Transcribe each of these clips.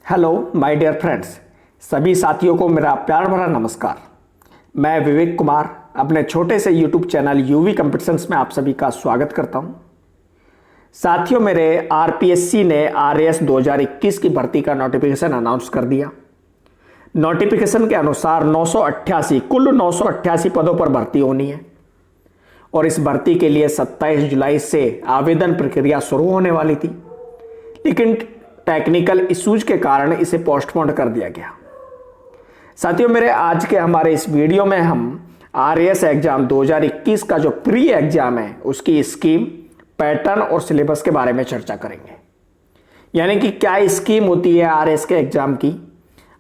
Hello my dear friends, सभी साथियों को मेरा प्यार भरा नमस्कार। मैं विवेक कुमार अपने छोटे से यूट्यूब चैनल यूवी कंपटीशंस में आप सभी का स्वागत करता हूं। साथियों, मेरे आरपीएससी ने आरएएस 2021 की भर्ती का नोटिफिकेशन अनाउंस कर दिया। नोटिफिकेशन के अनुसार कुल 988 पदों पर भर्ती होनी है और इस भर्ती के लिए 27 जुलाई से आवेदन प्रक्रिया शुरू होने वाली थी, लेकिन टेक्निकल इश्यूज के कारण इसे पोस्टपोन कर दिया गया। साथियों, मेरे आज के हमारे इस वीडियो में हम आरएएस एग्जाम 2021 का जो प्री एग्जाम है उसकी स्कीम, पैटर्न और सिलेबस के बारे में चर्चा करेंगे। यानी कि क्या स्कीम होती है आरएएस के एग्जाम की,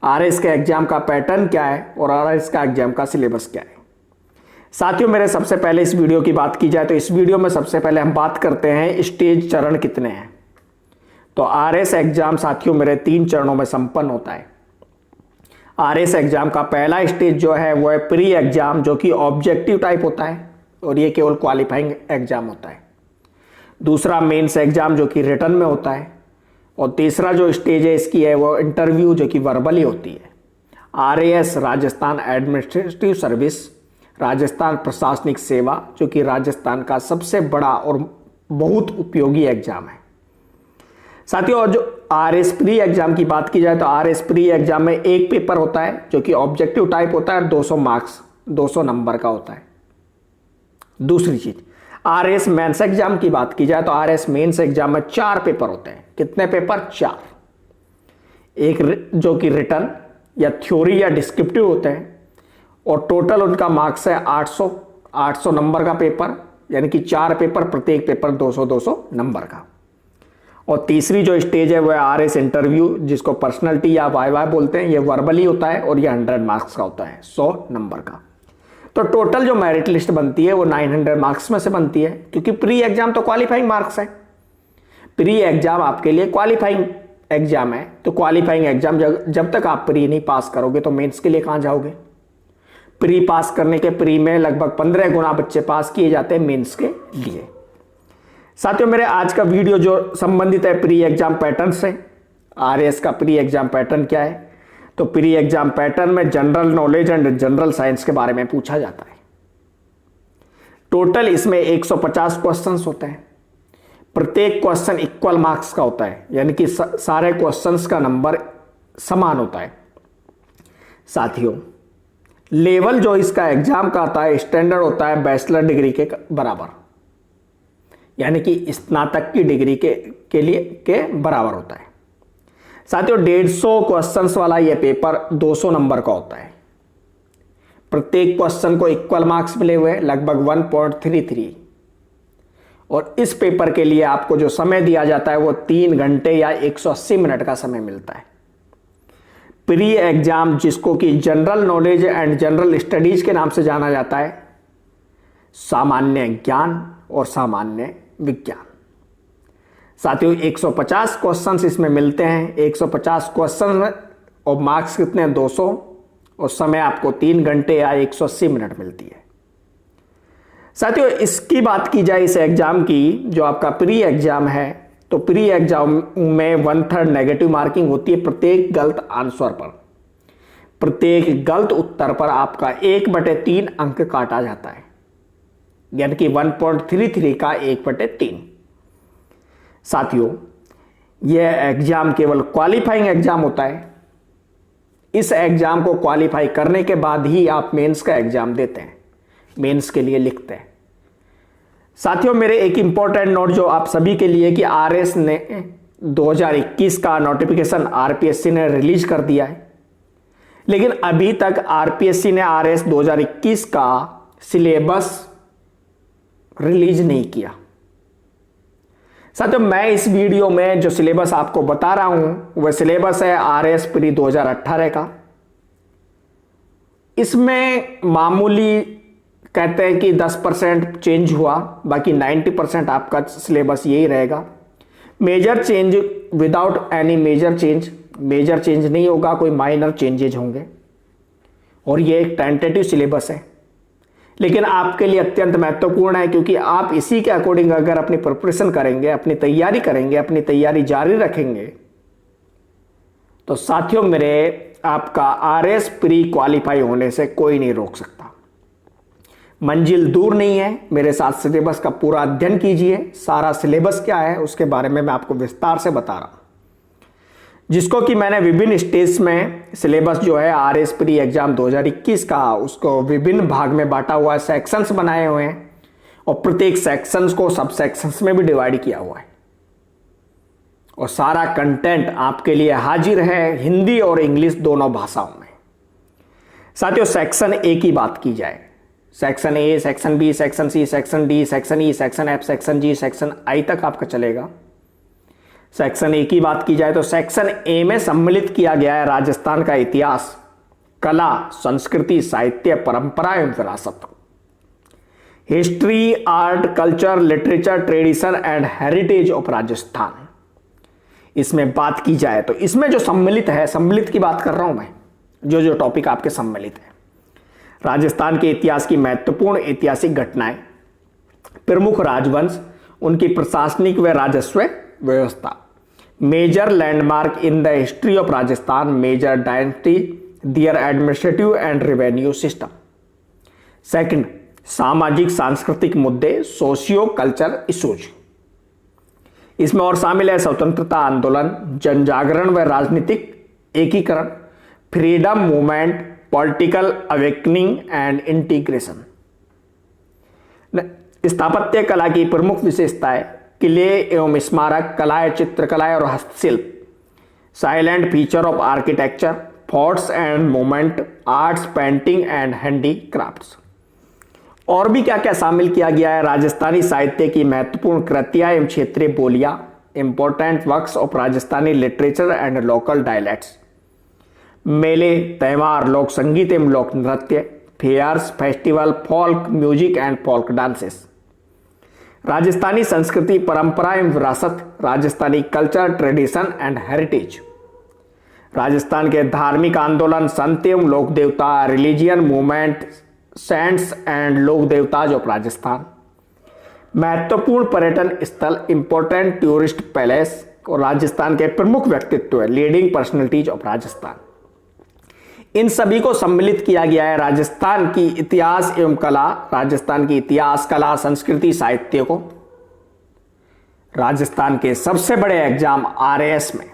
आरएएस के एग्जाम का पैटर्न क्या है और आरएएस का एग्जाम का सिलेबस क्या है। साथियों, मेरे सबसे पहले इस वीडियो की बात की जाए तो इस वीडियो में सबसे पहले हम बात करते हैं स्टेज चरण कितने हैं। तो आरएएस एग्जाम साथियों मेरे 3 चरणों में संपन्न होता है। आरएएस एग्जाम का पहला स्टेज जो है वो है प्री एग्जाम, जो कि ऑब्जेक्टिव टाइप होता है और ये केवल क्वालिफाइंग एग्जाम होता है। दूसरा मेंस एग्जाम जो कि रिटन में होता है और तीसरा जो स्टेज है इसकी है वो इंटरव्यू, जो कि वर्बली होती है। RAS Rajasthan administrative service, Rajasthan प्रशासनिक सेवा, जो कि राजस्थान का सबसे बड़ा और बहुत उपयोगी एग्जाम है। साथियों, और जो आरएएस प्री एग्जाम की बात की जाए तो आरएएस प्री एग्जाम में एक पेपर होता है जो कि ऑब्जेक्टिव टाइप होता है, 200 मार्क्स 200 नंबर का होता है। दूसरी चीज, आरएएस मेंस एग्जाम की बात की जाए तो आरएएस मेंस एग्जाम में 4 पेपर होते हैं। कितने पेपर? 4। एक जो कि रिटन या थ्योरी या डिस्क्रिप्टिव होते हैं और टोटल उनका मार्क्स है 800 नंबर का पेपर, यानी कि 4 पेपर, प्रत्येक पेपर 200 नंबर का। और तीसरी जो स्टेज है वो है आरएएस इंटरव्यू, जिसको पर्सनैलिटी या वाइवा बोलते हैं। ये वर्बली होता है और ये 100 मार्क्स का होता है, 100 नंबर का। तो टोटल जो मेरिट लिस्ट बनती है वो 900 मार्क्स में से बनती है, क्योंकि प्री एग्जाम तो क्वालिफाइंग मार्क्स है। प्री एग्जाम आपके लिए क्वालिफाइंग एग्जाम है, तो क्वालिफाइंग एग्जाम जब तक आप प्री नहीं पास करोगे तो मेंस के लिए कहां जाओगे। प्री पास करने के प्री में लगभग 15 गुना बच्चे पास किए जाते हैं मेंस के लिए। साथियों, मेरे आज का वीडियो जो संबंधित है प्री एग्जाम पैटर्न से। आरएएस का प्री एग्जाम पैटर्न क्या है? तो प्री एग्जाम पैटर्न में general knowledge and general science के बारे में पूछा जाता है। टोटल इसमें 150 क्वेश्चंस होते हैं। प्रत्येक क्वेश्चन इक्वल मार्क्स का होता है, यानी कि सारे क्वेश्चंस का नंबर समान होता है। साथियों, लेवल जो इसका एग्जाम का आता है स्टैंडर्ड होता है बैचलर डिग्री के बराबर, यानी कि स्नातक की डिग्री के लिए के बराबर होता है। साथियों, 150 क्वेश्चंस वाला यह पेपर 200 नंबर का होता है। प्रत्येक क्वेश्चन को इक्वल मार्क्स मिले हुए लगभग 1.33, और इस पेपर के लिए आपको जो समय दिया जाता है वो 3 घंटे या 180 मिनट का समय मिलता है। प्री एग्जाम, जिसको कि general knowledge and general studies के नाम से जाना जाता है, सामान्य ज्ञान और सामान्य विज्ञान। साथियों, 150 क्वेश्चंस इसमें मिलते हैं। 150 क्वेश्चन और मार्क्स कितने हैं? 200, और समय आपको 3 घंटे या 180 मिनट मिलती है। साथियों, इसकी बात की जाए इस एग्जाम की, जो आपका प्री एग्जाम है, तो प्री एग्जाम में 1/3 नेगेटिव मार्किंग होती है प्रत्येक गलत आंसर पर। प्रत्येक गलत उत्तर पर आपका 1/3 अंक काटा जाता है, यानी कि 1.33 का 1/3। साथियों, यह एग्जाम केवल क्वालिफाइंग एग्जाम होता है। इस एग्जाम को क्वालिफाई करने के बाद ही आप मेंस का एग्जाम देते हैं, मेंस के लिए लिखते हैं। साथियों, मेरे एक इंपॉर्टेंट नोट जो आप सभी के लिए कि आरएएस ने 2021 का नोटिफिकेशन आरपीएससी ने रिलीज कर दिया है, लेकिन अभी तक आरपीएससी ने आरएएस 2021 का सिलेबस रिलीज नहीं किया। साथियों, मैं इस वीडियो में जो सिलेबस आपको बता रहा हूं वह सिलेबस है आरएएस प्री 2018 का। इसमें मामूली कहते हैं कि 10% चेंज हुआ, बाकी 90% आपका सिलेबस यही रहेगा। Major change without any major change नहीं होगा, कोई माइनर चेंजेज होंगे, और ये एक टेंटेटिव सिलेबस है, लेकिन आपके लिए अत्यंत महत्वपूर्ण है, क्योंकि आप इसी के अकॉर्डिंग अगर अपनी प्रिपरेशन करेंगे, अपनी तैयारी करेंगे, अपनी तैयारी जारी रखेंगे, तो साथियों मेरे, आपका आरएस प्री क्वालिफाई होने से कोई नहीं रोक सकता। मंजिल दूर नहीं है, मेरे साथ सिलेबस का पूरा अध्ययन कीजिए। सारा सिलेबस क्या है उसके बारे में मैं आपको विस्तार से बता रहा हूं, जिसको कि मैंने विभिन्न स्टेज में सिलेबस जो है आरएस प्री एग्जाम 2021 का, उसको विभिन्न भाग में बांटा हुआ है, सेक्शंस बनाए हुए हैं और प्रत्येक सेक्शंस को सब सेक्शंस में भी डिवाइड किया हुआ है और सारा कंटेंट आपके लिए हाजिर है हिंदी और इंग्लिश दोनों भाषाओं में। साथियों सेक्शन ए की बात की जाए, section A, section B, section C, section D, section E, section F, section G, section I तक आपका चलेगा। सेक्शन ए की बात की जाए तो सेक्शन ए में सम्मिलित किया गया है राजस्थान का इतिहास, कला, संस्कृति, साहित्य, परंपरा एवं विरासत, history, art, culture, literature, tradition and heritage of Rajasthan. इसमें बात की जाए तो इसमें जो सम्मिलित है, सम्मिलित की बात कर रहा हूं मैं, जो जो टॉपिक आपके सम्मिलित है, राजस्थान के इतिहास की महत्वपूर्ण ऐतिहासिक घटनाएं, प्रमुख राजवंश, उनकी प्रशासनिक व राजस्व व्यवस्था, major landmark in the history of Rajasthan, major dynasty, their administrative and revenue system. Second, सामाजिक सांस्कृतिक मुद्दे, सोशियो कल्चर इशूज। इसमें और शामिल है स्वतंत्रता आंदोलन, जनजागरण व राजनीतिक एकीकरण, freedom movement, political awakening and integration. स्थापत्य कला की प्रमुख विशेषताएं, किले एवं स्मारक, कलाएं, चित्रकलाएं और हस्तशिल्प, silent feature of architecture, forts and movement, arts, painting and handicrafts. और भी क्या क्या शामिल किया गया है, राजस्थानी साहित्य की महत्वपूर्ण कृतियां एवं क्षेत्रीय बोलियां, important works of Rajasthani literature and local dialects, मेले, त्यौहार, लोक संगीत एवं लोक नृत्य, fairs, festival, folk music and folk dances, Rajasthani संस्कृति, परंपरा एवं विरासत, Rajasthani culture, tradition and heritage, Rajasthan के धार्मिक आंदोलन, संत एवं लोक देवता, रिलीजियन मूवमेंट, सेंट्स एंड लोक देवताज ऑफ राजस्थान, महत्वपूर्ण पर्यटन स्थल, इंपॉर्टेंट टूरिस्ट पैलेस और राजस्थान के प्रमुख व्यक्तित्व, लीडिंग पर्सनैलिटीज ऑफ राजस्थान। इन सभी को सम्मिलित किया गया है राजस्थान की इतिहास एवं कला, राजस्थान की इतिहास, कला, संस्कृति, साहित्य को राजस्थान के सबसे बड़े एग्जाम आरएएस में।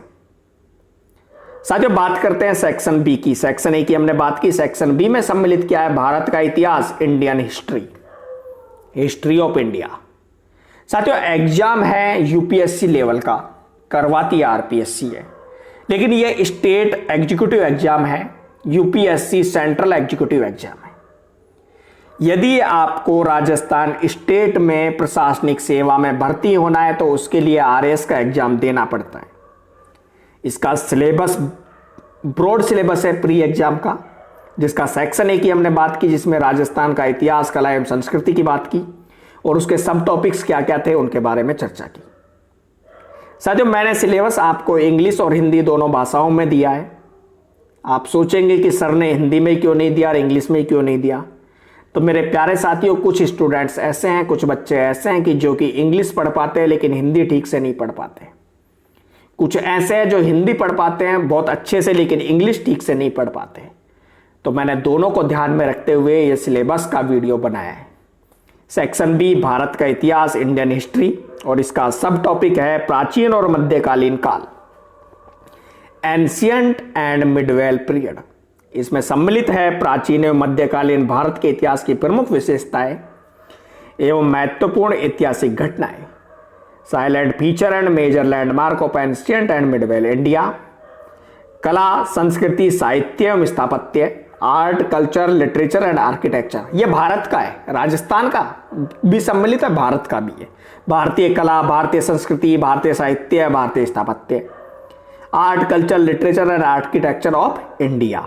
साथियों बात करते हैं सेक्शन बी की। सेक्शन ए की हमने बात की, सेक्शन बी में सम्मिलित किया है भारत का इतिहास, Indian history, history of India. साथियों एग्जाम है यूपीएससी लेवल का, करवाती आरपीएससी है, लेकिन यह स्टेट एग्जीक्यूटिव एग्जाम है, यूपीएससी सेंट्रल एग्जीक्यूटिव एग्जाम है। यदि आपको राजस्थान स्टेट में प्रशासनिक सेवा में भर्ती होना है तो उसके लिए आरएएस का एग्जाम देना पड़ता है। इसका सिलेबस ब्रॉड सिलेबस है प्री एग्जाम का, जिसका सेक्शन ए की हमने बात की, जिसमें राजस्थान का इतिहास, कला एवं संस्कृति की बात की और उसके सब टॉपिक्स क्या क्या थे उनके बारे में चर्चा की। साथियों मैंने सिलेबस आपको इंग्लिश और हिंदी दोनों भाषाओं में दिया है। आप सोचेंगे कि सर ने हिंदी में क्यों नहीं दिया और इंग्लिश में क्यों नहीं दिया, तो मेरे प्यारे साथियों कुछ स्टूडेंट्स ऐसे हैं, कुछ बच्चे ऐसे हैं कि जो कि इंग्लिश पढ़ पाते हैं लेकिन हिंदी ठीक से नहीं पढ़ पाते। कुछ ऐसे हैं जो हिंदी पढ़ पाते हैं बहुत अच्छे से लेकिन इंग्लिश ठीक से नहीं पढ़ पाते। तो मैंने दोनों को ध्यान में रखते हुए ये सिलेबस का वीडियो बनाया है। सेक्शन बी भारत का इतिहास, इंडियन हिस्ट्री, और इसका सब टॉपिक है प्राचीन और मध्यकालीन काल, एंशियंट एंड मिडवेल पीरियड। इसमें सम्मिलित है प्राचीन एवं मध्यकालीन भारत के इतिहास की प्रमुख विशेषताएं एवं महत्वपूर्ण ऐतिहासिक घटनाएं, salient feature and major landmark of ancient and medieval India, कला, संस्कृति, साहित्य एवं स्थापत्य, art, culture, literature and architecture. यह भारत का है, राजस्थान का भी सम्मिलित है, भारत का भी है। भारतीय कला, भारतीय संस्कृति, भारतीय साहित्य, भारतीय स्थापत्य, art, culture, literature and architecture of India,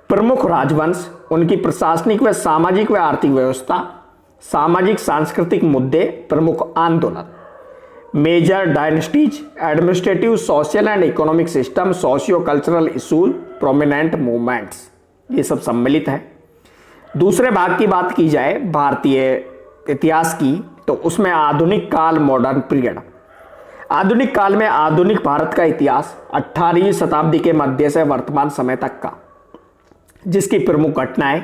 प्रमुख राजवंश, उनकी प्रशासनिक व सामाजिक व आर्थिक व्यवस्था, सामाजिक सांस्कृतिक मुद्दे, प्रमुख आंदोलन, major dynasties, administrative, social and economic system, socio cultural issues, prominent movements, ये सब सम्मिलित है। दूसरे भाग की बात की जाए भारतीय इतिहास की, तो उसमें आधुनिक काल, मॉडर्न पीरियड। आधुनिक काल में आधुनिक भारत का इतिहास 18वीं शताब्दी के मध्य से वर्तमान समय तक का, जिसकी प्रमुख घटनाएं,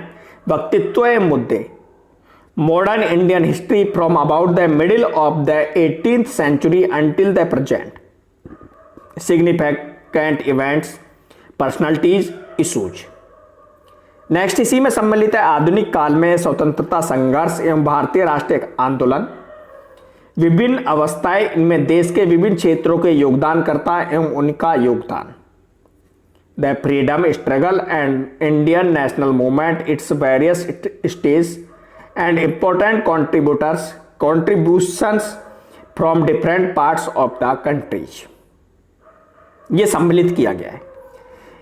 व्यक्तित्व एवं मुद्दे, modern Indian history from about the middle of the 18th century until the present, significant events, personalities, issues. Next इसी में सम्मिलित है आधुनिक काल में स्वतंत्रता संघर्ष एवं भारतीय राष्ट्रीय आंदोलन, विभिन्न अवस्थाएं, इनमें देश के विभिन्न क्षेत्रों के योगदानकर्ता एवं उनका योगदान, the freedom struggle and Indian national movement, its various stage and important contributions from different parts of the countries, ये सम्मिलित किया गया है।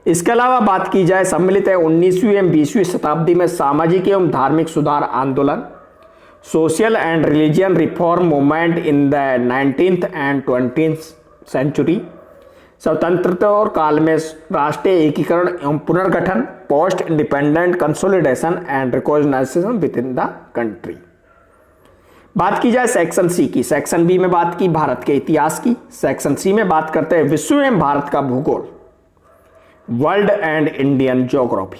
इसके अलावा बात की जाए, सम्मिलित है 19वीं एवं 20वीं शताब्दी में सामाजिक एवं धार्मिक सुधार आंदोलन, social and religion reform movement in the 19th and 20th century, स्वतंत्रता और काल में राष्ट्रीय एकीकरण एवं पुनर्गठन, post independent consolidation and reorganisation within the country. बात की जाए सेक्शन सी की, सेक्शन बी में बात की भारत के इतिहास की, सेक्शन सी में बात करते हैं विश्व एवं भारत का भूगोल, वर्ल्ड एंड इंडियन ज्योग्राफी।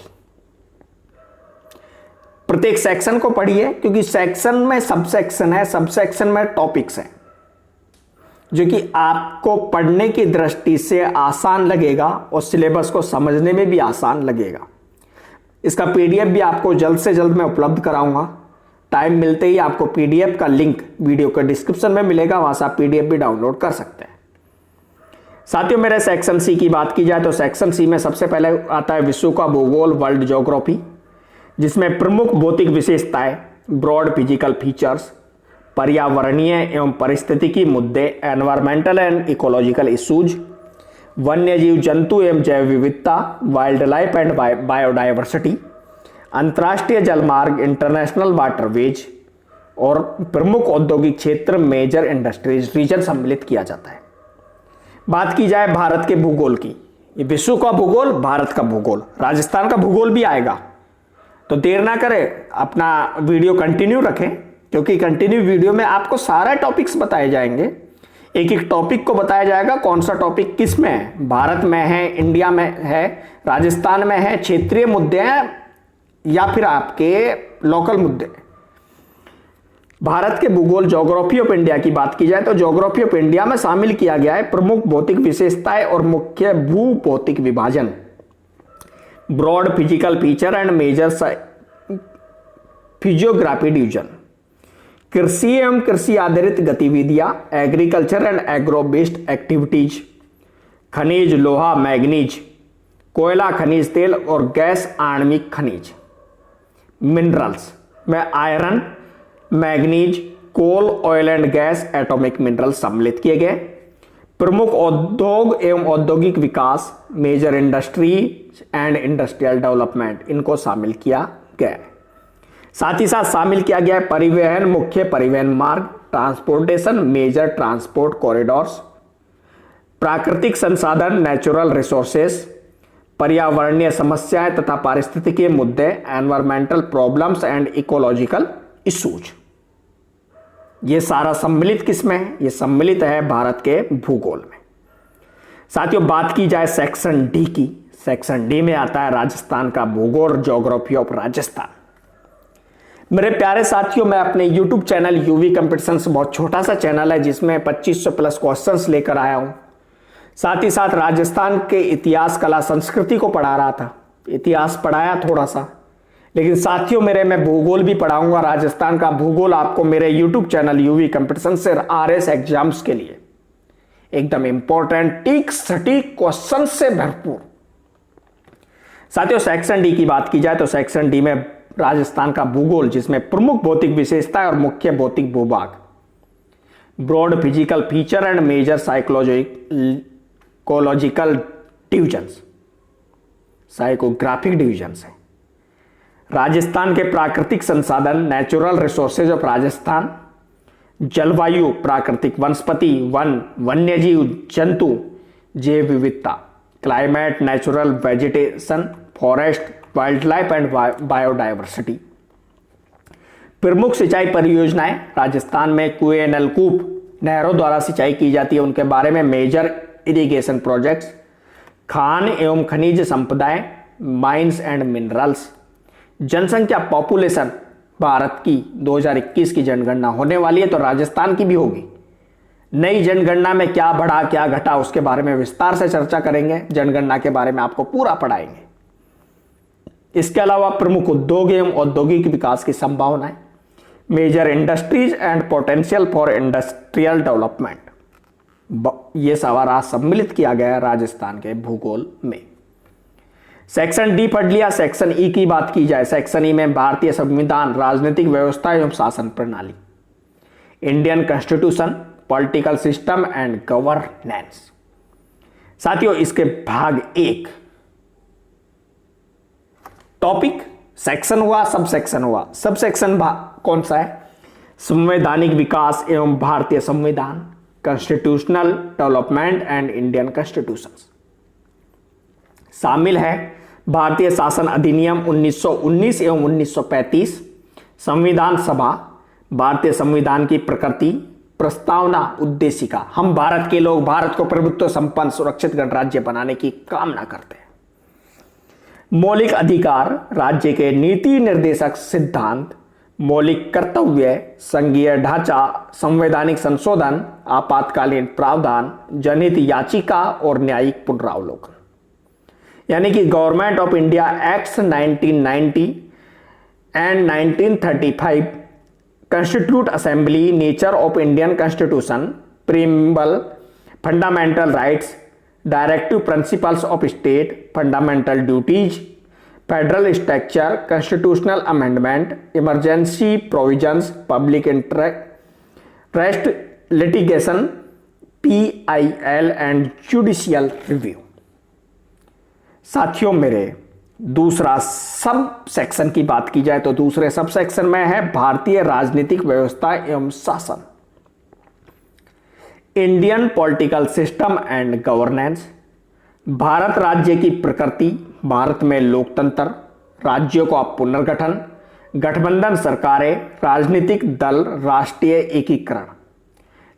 प्रत्येक सेक्शन को पढ़िए, क्योंकि सेक्शन में सब सेक्शन है, सब सेक्शन में टॉपिक्स हैं, जो कि आपको पढ़ने की दृष्टि से आसान लगेगा और सिलेबस को समझने में भी आसान लगेगा। इसका पीडीएफ भी आपको जल्द से जल्द मैं उपलब्ध कराऊंगा। टाइम मिलते ही आपको पीडीएफ का लिंक वीडियो के डिस्क्रिप्शन में मिलेगा, वहां से आप पीडीएफ भी डाउनलोड कर सकते हैं। साथियों, मेरे सेक्शन सी की बात की जाए तो सेक्शन सी में सबसे पहले आता है विश्व का भूगोल, वर्ल्ड ज्योग्राफी, जिसमें प्रमुख भौतिक विशेषताएं, ब्रॉड फिजिकल फीचर्स, पर्यावरणीय एवं पारिस्थितिकी मुद्दे, एनवायरमेंटल एंड इकोलॉजिकल इशूज, वन्यजीव जंतु एवं जैव विविधता, वाइल्ड लाइफ एंड बायोडाइवर्सिटी, अंतर्राष्ट्रीय जलमार्ग, इंटरनेशनल वाटरवेज और प्रमुख औद्योगिक क्षेत्र, मेजर इंडस्ट्रीज रीजन सम्मिलित किया जाता है। बात की जाए भारत के भूगोल की, विश्व का भूगोल, भारत का भूगोल, राजस्थान का भूगोल भी आएगा, तो देर ना करें, अपना वीडियो कंटिन्यू रखें, क्योंकि कंटिन्यू वीडियो में आपको सारे टॉपिक्स बताए जाएंगे। एक एक टॉपिक को बताया जाएगा, कौन सा टॉपिक किस में है, भारत में है, इंडिया में है, राजस्थान में है, क्षेत्रीय मुद्दे हैं या फिर आपके लोकल मुद्दे। भारत के भूगोल, ज्योग्राफी ऑफ इंडिया की बात की जाए तो ज्योग्राफी ऑफ इंडिया में शामिल किया गया है प्रमुख भौतिक विशेषताएं और मुख्य भू भौतिक विभाजन, broad physical feature and major physiography division, कृषि एवं कृषि आधारित गतिविधियां, agriculture and agro based activities, खनिज, लोहा, मैग्नीज, कोयला, खनिज तेल और गैस, आणविक खनिज, मिनरल्स में iron, manganese, coal, oil and gas, atomic minerals सम्मिलित किए गए। प्रमुख उद्योग एवं औद्योगिक विकास, major industry and industrial development, इनको शामिल किया गया है। साथ ही साथ शामिल किया गया है परिवहन, मुख्य परिवहन मार्ग, ट्रांसपोर्टेशन, मेजर ट्रांसपोर्ट कॉरिडोर्स, प्राकृतिक संसाधन, नेचुरल रिसोर्सेस, पर्यावरणीय समस्याएं तथा पारिस्थितिकीय मुद्दे, environmental problems and ecological issues. ये सारा सम्मिलित किसमें है? ये सम्मिलित है भारत के भूगोल में। साथियों, बात की जाए सेक्शन डी की, सेक्शन डी में आता है राजस्थान का भूगोल, ज्योग्राफी ऑफ राजस्थान। मेरे प्यारे साथियों, मैं अपने YouTube चैनल यूवी कंपटीशंस, बहुत छोटा सा चैनल है जिसमें 2500 प्लस क्वेश्चंस लेकर आया हूं। साथ ही साथ राजस्थान के इतिहास, कला, संस्कृति को पढ़ा रहा था। इतिहास पढ़ाया थोड़ा सा, लेकिन साथियों मेरे मैं भूगोल भी पढ़ाऊंगा। राजस्थान का भूगोल आपको मेरे YouTube चैनल यूवी कंपटीशन से RS एग्जाम्स के लिए एकदम इंपॉर्टेंट, टीक सटीक क्वेश्चन से भरपूर। साथियों, सेक्शन डी की बात की जाए तो सेक्शन डी में राजस्थान का भूगोल, जिसमें प्रमुख भौतिक विशेषताएं और मुख्य भौतिक भूभाग, broad physical feature and major psychological divisions, psychographic divisions है। राजस्थान के प्राकृतिक संसाधन, नेचुरल रिसोर्सेज ऑफ राजस्थान, जलवायु, प्राकृतिक वनस्पति, वन, वन्यजीव जंतु, जैव विविधता, climate, natural vegetation, forest, wild life and biodiversity. प्रमुख सिंचाई परियोजनाएं राजस्थान में कुएं, नलकूप, नहरों द्वारा सिंचाई की जाती है उनके बारे में, मेजर इरिगेशन प्रोजेक्ट्स, खान एवं खनिज संपदाएं, माइंस एंड मिनरल्स, जनसंख्या पॉपुलेशन। भारत की 2021 की जनगणना होने वाली है, तो राजस्थान की भी होगी। नई जनगणना में क्या बढ़ा क्या घटा उसके बारे में विस्तार से चर्चा करेंगे, जनगणना के बारे में आपको पूरा पढ़ाएंगे। इसके अलावा प्रमुख उद्योग एवं औद्योगिक विकास की संभावनाएं, major industries and potential for industrial development, यह सारा सम्मिलित किया गया है राजस्थान के भूगोल में। सेक्शन डी पढ़ लिया। सेक्शन ई की बात की जाए, सेक्शन ई में भारतीय संविधान, राजनीतिक व्यवस्था एवं शासन प्रणाली, Indian constitution, political system and governance. साथियों, इसके भाग 1 टॉपिक सेक्शन हुआ, सब सेक्शन हुआ। सब सेक्शन कौन सा है? संवैधानिक विकास एवं भारतीय संविधान, constitutional development and Indian constitution. शामिल है भारतीय शासन अधिनियम 1919 एवं 1935, संविधान सभा, भारतीय संविधान की प्रकृति, प्रस्तावना, उद्देशिका। हम भारत के लोग भारत को प्रभुत्व संपन्न सुरक्षित गणराज्य बनाने की कामना करते हैं। मौलिक अधिकार, राज्य के नीति निर्देशक सिद्धांत, मौलिक कर्तव्य, संघीय ढांचा, संवैधानिक संशोधन, आपातकालीन प्रावधान, जनहित याचिका और न्यायिक पुनरावलोकन। यानी कि government of India acts 1990 and 1935, constituent assembly, nature of Indian constitution, preamble, fundamental rights, directive principles of state, fundamental duties, federal structure, constitutional amendment, emergency provisions, public interest litigation, PIL and judicial review. साथियों, मेरे दूसरा sub section की बात की जाए तो दूसरे sub section में है भारतीय राजनीतिक व्यवस्था एवं शासन, Indian political system and governance, Bharat राज्य की प्रकृति, भारत में लोकतंत्र, राज्यों का पुनर्गठन, गठबंधन सरकारें, राजनीतिक दल, राष्ट्रीय एकीकरण,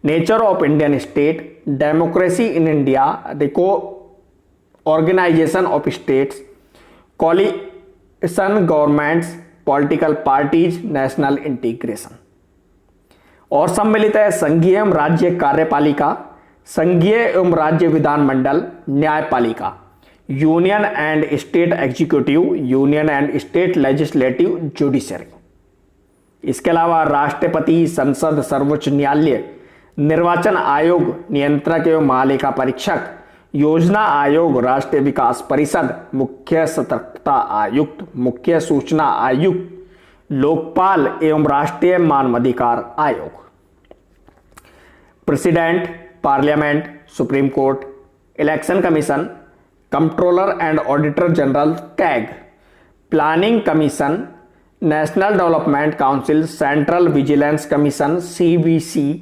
nature of Indian state, democracy in India, organisation of states, coalition governments, political parties, national integration. और सम्मिलित है संघीय एवं राज्य कार्यपालिका, संघीय एवं राज्य विधानमंडल, न्यायपालिका, union and state executive, union and state legislative, judiciary. इसके अलावा राष्ट्रपति, संसद, सर्वोच्च न्यायालय, निर्वाचन आयोग, नियंत्रक एवं महालेखा परीक्षक, योजना आयोग, राष्ट्रीय विकास परिषद, मुख्य सतर्कता आयुक्त, मुख्य सूचना आयुक्त, लोकपाल एवं राष्ट्रीय मानवाधिकार आयोग, president, parliament, supreme court, election commission, controller and auditor general CAG, planning commission, national development council, central vigilance commission CVC,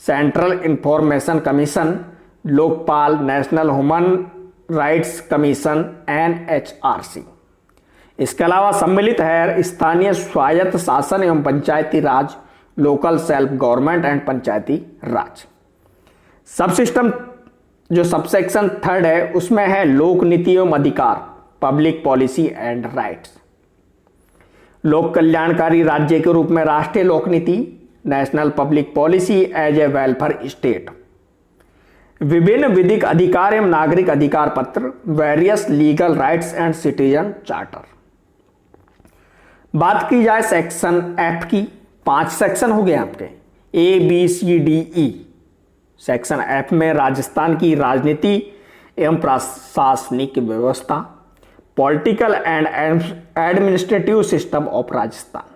central information commission, Lokpal, national human rights commission NHRC। इसके अलावा सम्मिलित है स्थानीय स्वायत्त शासन एवं पंचायती राज, लोकल सेल्फ गवर्नमेंट एंड पंचायती राज। सब system जो सबसेक्शन 3 है उसमें है लोक नीति एवं अधिकार, पब्लिक पॉलिसी एंड राइट्स, लोक कल्याणकारी राज्य के रूप में राष्ट्रीय लोक नीति, national public policy as a welfare state, विभिन्न विधिक अधिकार एवं नागरिक अधिकार पत्र, various legal rights and citizen charter. बात की जाए सेक्शन F की, 5 सेक्शन हो गए आपके, ABCDE। सेक्शन F में राजस्थान की राजनीति एवं प्रशासनिक व्यवस्था, political and administrative system of Rajasthan.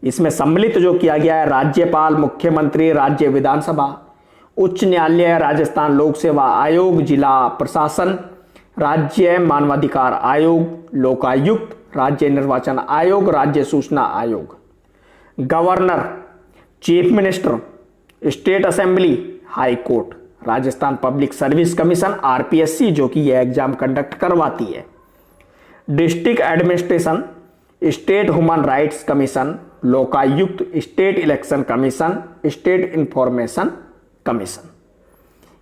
इसमें सम्मिलित जो किया गया है राज्यपाल, मुख्यमंत्री, राज्य विधानसभा, उच्च न्यायालय, राजस्थान लोक सेवा आयोग, जिला प्रशासन, राज्य मानवाधिकार आयोग, लोकायुक्त, राज्य निर्वाचन आयोग, राज्य सूचना आयोग, governor, chief minister, state assembly, high court, Rajasthan public service commission RPSC जो कि यह एग्जाम कंडक्ट करवाती है, district administration, state human rights commission, Lokayukta, state election commission, state information commission.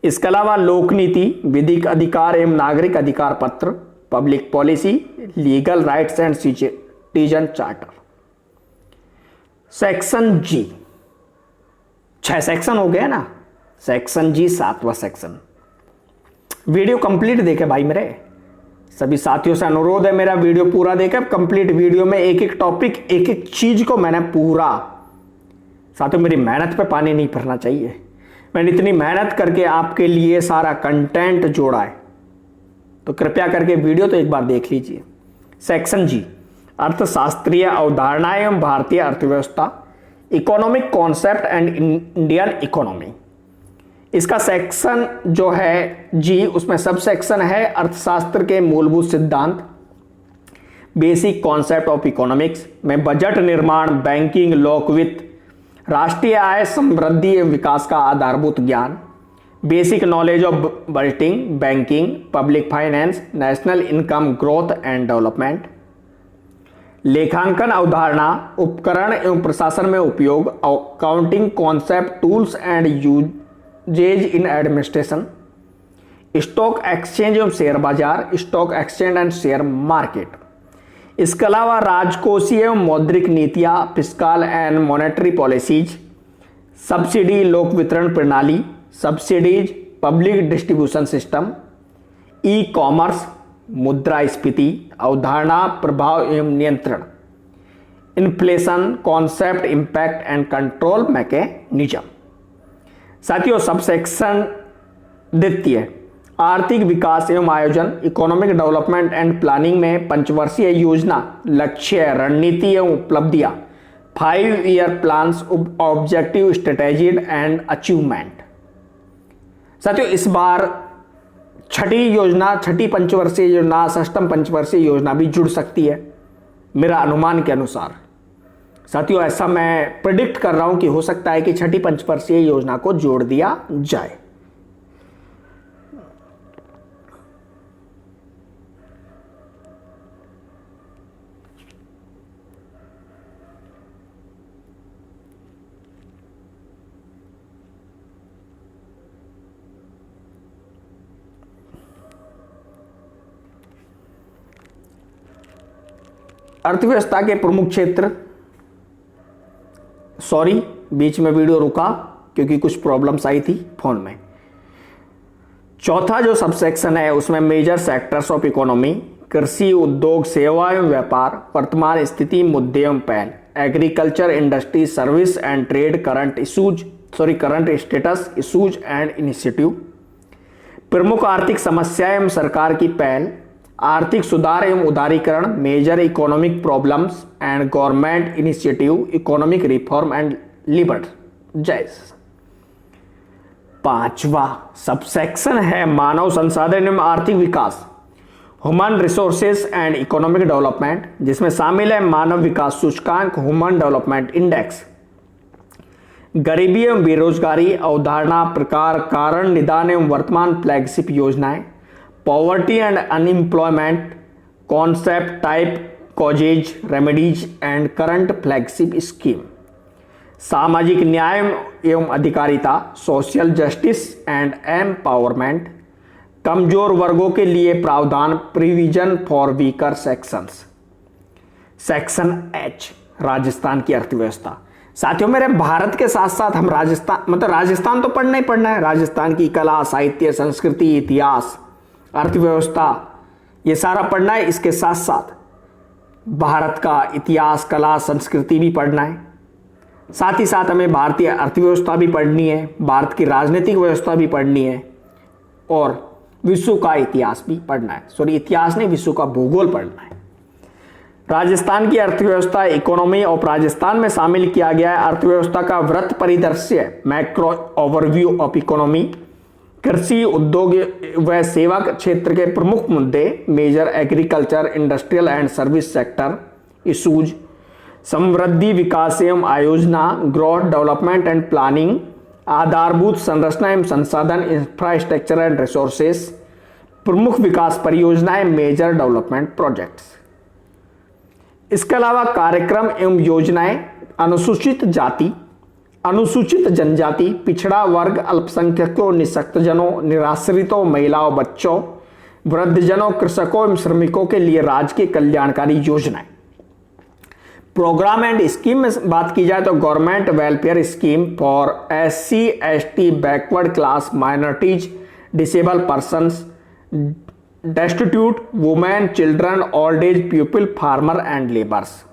इसके अलावा लोक नीति, विधिक अधिकार एवं नागरिक अधिकार पत्र, public policy, legal rights and citizen charter. Section G, 6 section हो गए ना। सेक्शन जी 7वां सेक्शन। वीडियो कंप्लीट देखे भाई मेरे सभी साथियों से अनुरोध है, मेरा वीडियो पूरा देखे। कंप्लीट वीडियो में एक एक टॉपिक, एक एक चीज को मैंने पूरा, साथियों मेरी मेहनत पे पानी नहीं भरना चाहिए। मैंने इतनी मेहनत करके आपके लिए सारा कंटेंट जोड़ा है, तो कृपया करके वीडियो तो एक बार देख लीजिए। सेक्शन जी, अर्थशास्त्रीय अवधारणाएं एवं भारतीय अर्थव्यवस्था, economic concept and Indian economy. इसका सेक्शन जो है जी, उसमें सब सेक्शन है अर्थशास्त्र के मूलभूत सिद्धांत, बेसिक कॉन्सेप्ट ऑफ इकोनॉमिक्स में बजट निर्माण, बैंकिंग, लोकवित्त, राष्ट्रीय आय, समृद्धि एवं विकास का आधारभूत ज्ञान, basic knowledge of budgeting, banking, public finance, national income growth and development, लेखांकन अवधारणा, उपकरण एवं प्रशासन में उपयोग, accounting concept, tools and usages in administration, stock exchange एवं शेयर बाजार, stock exchange and share market. इसके अलावा राजकोषीय एवं मौद्रिक नीतियां, fiscal and monetary policies, subsidy लोक वितरण प्रणाली, subsidies, public distribution system, e commerce, मुद्रास्फीति अवधारणा, प्रभाव एवं नियंत्रण, inflation concept, impact and control mechanism. साथियों सब सेक्शन द्वितीय, आर्थिक विकास एवं आयोजन, इकोनॉमिक डेवलपमेंट एंड प्लानिंग में पंचवर्षीय योजना, लक्ष्य, रणनीति एवं उपलब्धियां, 5 year plans, objective, strategy and achievement. साथियों इस बार छठी योजना, छठी पंचवर्षीय योजना, षष्ठम पंचवर्षीय योजना भी जुड़ सकती है मेरा अनुमान के अनुसार। साथियों ऐसा मैं प्रेडिक्ट कर रहा हूं कि हो सकता है कि छठी पंचवर्षीय योजना को जोड़ दिया जाए। अर्थव्यवस्था के प्रमुख क्षेत्र, सॉरी बीच में वीडियो रुका क्योंकि कुछ प्रॉब्लम्स आई थी फोन में। चौथा जो सबसेक्शन है उसमें मेजर सेक्टर्स ऑफ इकोनॉमी, कृषि, उद्योग, सेवा एवं व्यापार, वर्तमान स्थिति, मुद्दे एवं पहल, agriculture, industry, service and trade, current status, issues and initiative, प्रमुख आर्थिक समस्याएं एवं सरकार की पहल, आर्थिक सुधार एवं उदारीकरण, major economic problems and government initiative, economic reform and liberalisation. पांचवा सबसेक्शन है मानव संसाधन एवं आर्थिक विकास, human resources and economic development, जिसमें शामिल है मानव विकास सूचकांक, ह्यूमन डेवलपमेंट इंडेक्स, गरीबी एवं बेरोजगारी अवधारणा, प्रकार, कारण, निदान एवं वर्तमान फ्लैगशिप योजनाएं, poverty and unemployment concept, type, causes, remedies and current flagship scheme, सामाजिक न्याय एवं अधिकारिता, सोशल जस्टिस एंड एम्पावरमेंट, कमजोर वर्गों के लिए प्रावधान, provision for weaker sections. Section H, Rajasthan की अर्थव्यवस्था। साथियों मेरे भारत के साथ साथ हम राजस्थान तो पढ़ना ही पढ़ना है। राजस्थान की कला, साहित्य, संस्कृति, इतिहास, अर्थव्यवस्था, ये सारा पढ़ना है। इसके साथ साथ भारत का इतिहास, कला, संस्कृति भी पढ़ना है। साथ ही साथ हमें भारतीय अर्थव्यवस्था भी पढ़नी है, भारत की राजनीतिक व्यवस्था भी पढ़नी है और विश्व का इतिहास भी पढ़ना है। सॉरी, इतिहास नहीं, विश्व का भूगोल पढ़ना है। राजस्थान की अर्थव्यवस्था, इकोनॉमी ऑफ राजस्थान में शामिल किया गया है अर्थव्यवस्था का वृत्त परिदृश्य, मैक्रो ओवरव्यू ऑफ इकोनॉमी, कृषि, उद्योग व सेवा क्षेत्र के प्रमुख मुद्दे, major agriculture, industrial and service sector, issues, समृद्धि, विकास एवं आयोजना, ग्रोथ, डेवलपमेंट एंड प्लानिंग, आधारभूत संरचना एवं संसाधन, इंफ्रास्ट्रक्चर एंड रिसोर्सेस, प्रमुख विकास परियोजनाएं, मेजर डेवलपमेंट प्रोजेक्ट्स। इसके अलावा कार्यक्रम एवं योजनाएं, अनुसूचित जाति, अनुसूचित जनजाति, पिछड़ा वर्ग, अल्पसंख्यकों, निःशक्तजनों, निराश्रितों, महिलाओं, बच्चों, वृद्धजनों, कृषकों एवं श्रमिकों के लिए राज्य की कल्याणकारी योजनाएं। प्रोग्राम एंड स्कीम में बात की जाए तो government welfare scheme for SC ST backward class minorities, disable persons, destitute, women, children, old age people, farmer and labours.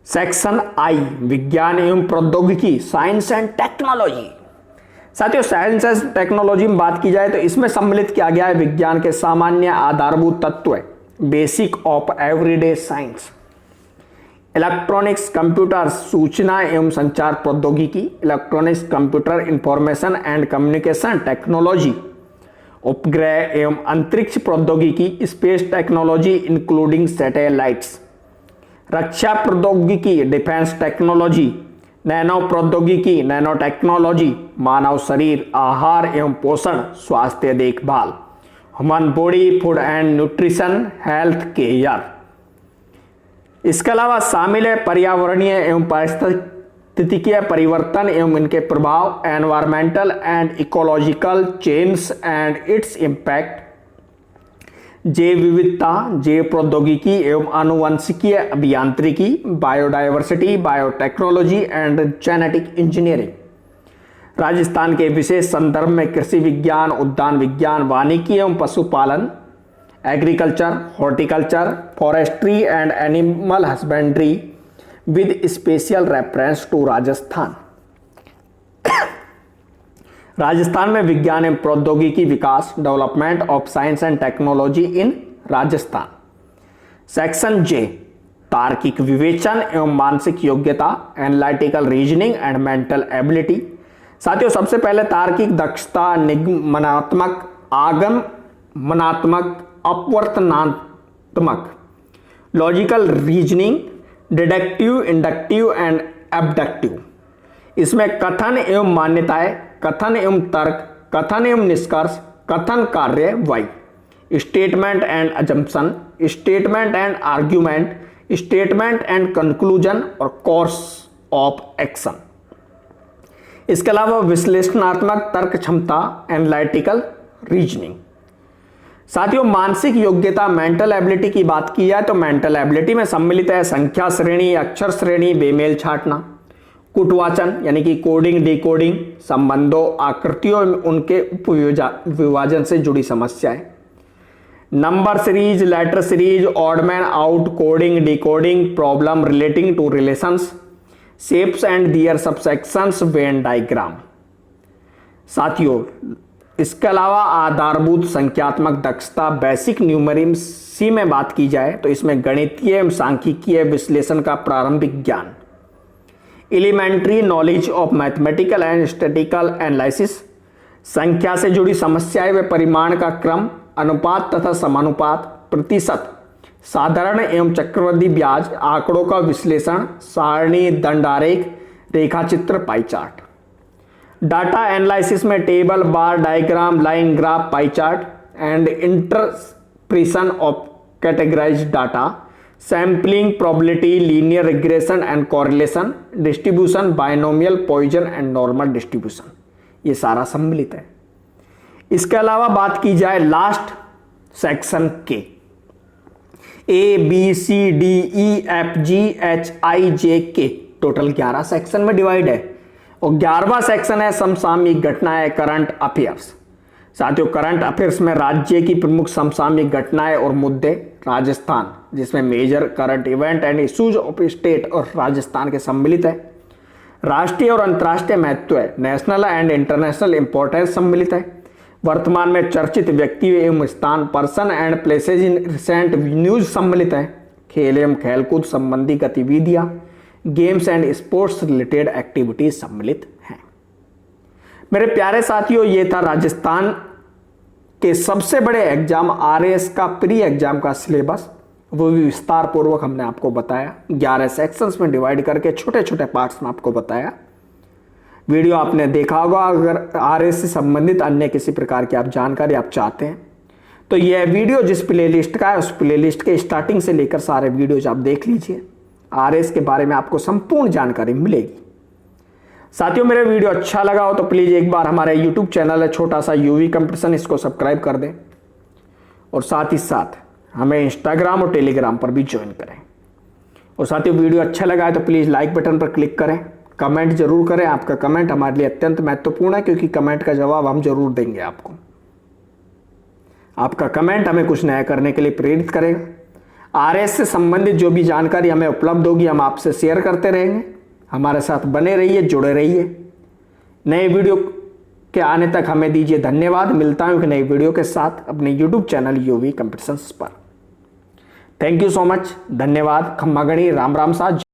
Section I विज्ञान एवं प्रौद्योगिकी, साइंस एंड टेक्नोलॉजी। साथियों, साइंस एंड टेक्नोलॉजी में बात की जाए तो इसमें सम्मिलित किया गया है विज्ञान के सामान्य आधारभूत तत्व, basic of everyday science, electronics, computer, सूचना एवं संचार प्रौद्योगिकी, electronics, computer, information and communication technology, उपग्रह एवं अंतरिक्ष प्रौद्योगिकी, स्पेस टेक्नोलॉजी इंक्लूडिंग सैटेलाइट्स, रक्षा प्रौद्योगिकी, डिफेंस टेक्नोलॉजी, नैनो प्रौद्योगिकी, नैनो टेक्नोलॉजी, मानव शरीर, आहार एवं पोषण, स्वास्थ्य देखभाल, human body, food and nutrition, health care. इसके अलावा शामिल है पर्यावरणीय एवं पारिस्थितिकीय परिवर्तन एवं इनके प्रभाव, environmental and ecological change and its impact, जैव विविधता, जैव प्रौद्योगिकी एवं आनुवंशिकीय अभियांत्रिकी, biodiversity, biotechnology and genetic engineering. Rajasthan के विशेष संदर्भ में कृषि विज्ञान, उद्यान विज्ञान, वानिकी एवं पशुपालन, agriculture, horticulture, forestry and animal husbandry with special reference to Rajasthan. Rajasthan में विज्ञान एवं प्रौद्योगिकी विकास, development of science and technology in Rajasthan. Section J तार्किक विवेचन एवं मानसिक योग्यता, analytical reasoning and mental ability. साथियों, सबसे पहले तार्किक दक्षता, निगमनात्मक, आगमनात्मक, अपवर्तनात्मक, logical reasoning, deductive, inductive and abductive. इसमें कथन एवं मान्यताएं, कथन एवं तर्क, कथन एवं निष्कर्ष, कथन कार्य वाई, statement and assumption, statement and argument, statement and conclusion और कोर्स ऑफ एक्शन। इसके अलावा विश्लेषणात्मक तर्क क्षमता, एनालिटिकल रीजनिंग। साथियों, मानसिक योग्यता, मेंटल एबिलिटी की बात की जाए तो मेंटल एबिलिटी में सम्मिलित है संख्या श्रेणी, अक्षर श्रेणी, बेमेल छांटना, कुटवाचन यानी कि कोडिंग, डिकोडिंग, संबंधों, आकृतियों में उनके उपविभाजन से जुड़ी समस्याएं, number series, letter series, odd man out, coding, decoding, problem relating to relations, shapes and their subsections, Venn diagram. साथियों, इसके अलावा आधारभूत संख्यात्मक दक्षता, बेसिक न्यूमेरिसी में बात की जाए तो इसमें गणितीय एवं सांख्यिकीय विश्लेषण का प्रारंभिक ज्ञान, elementary knowledge of mathematical and statistical analysis, संख्या से जुड़ी समस्याएं व परिमाण का क्रम, अनुपात तथा समानुपात, प्रतिशत, साधारण एवं चक्रवृद्धि ब्याज, आंकड़ों का विश्लेषण, सारणी, दंडारेख, रेखाचित्र, पाई चार्ट। डाटा एनालिसिस में table, bar diagram, line graph, pie chart and interpretation of categorised data, sampling, probability, linear regression and correlation, distribution, binomial, Poisson and normal distribution, ये सारा सम्मिलित है। इसके अलावा बात की जाए लास्ट सेक्शन के, ABCDEFGHIJK टोटल 11 सेक्शन में डिवाइड है और 11वां सेक्शन है समसामयिक घटनाएं, करंट अफेयर्स। साथियों, करंट अफेयर्स में राज्य की प्रमुख समसामयिक घटनाएं और मुद्दे, राजस्थान जिसमें major current event and issues of state और राजस्थान के सम्मिलित है, राष्ट्रीय और अंतर्राष्ट्रीय महत्व है, नेशनल एंड इंटरनेशनल इंपॉर्टेंस सम्मिलित है, वर्तमान में चर्चित व्यक्ति एवं स्थान, person and places in recent news सम्मिलित है, खेल एवं खेलकूद संबंधी गतिविधियां, games and sports related activities सम्मिलित हैं। मेरे प्यारे साथियों, ये था राजस्थान के सबसे बड़े एग्जाम RAS का प्री एग्जाम का सिलेबस, वो भी विस्तार पूर्वक हमने आपको बताया, 11 सेक्शंस में डिवाइड करके छोटे छोटे पार्ट्स में आपको बताया। वीडियो आपने देखा होगा। अगर RAS से संबंधित अन्य किसी प्रकार की आप जानकारी आप चाहते हैं तो यह वीडियो जिस प्लेलिस्ट का है उस प्लेलिस्ट के स्टार्टिंग से लेकर सारे वीडियोज आप देख लीजिए। RAS के बारे में आपको संपूर्ण जानकारी मिलेगी। साथियों, मेरे वीडियो अच्छा लगा हो तो प्लीज़ एक बार हमारे यूट्यूब चैनल है छोटा सा यूवी कंपटीशन, इसको सब्सक्राइब कर दें और साथ ही साथ हमें इंस्टाग्राम और टेलीग्राम पर भी ज्वाइन करें। और साथियों, वीडियो अच्छा लगा है तो प्लीज़ लाइक बटन पर क्लिक करें, कमेंट जरूर करें। आपका कमेंट हमारे लिए अत्यंत महत्वपूर्ण है, क्योंकि कमेंट का जवाब हम जरूर देंगे आपको। आपका कमेंट हमें कुछ नया करने के लिए प्रेरित करेगा। आरएस से संबंधित जो भी जानकारी हमें उपलब्ध होगी हम आपसे शेयर करते रहेंगे। हमारे साथ बने रहिए, जुड़े रहिए। नए वीडियो के आने तक हमें दीजिए धन्यवाद। मिलता हूं एक नई वीडियो के साथ अपने यूट्यूब चैनल यूवी कंपटीशंस पर। Thank you so much. धन्यवाद। खम्मा गणी। राम राम साथ।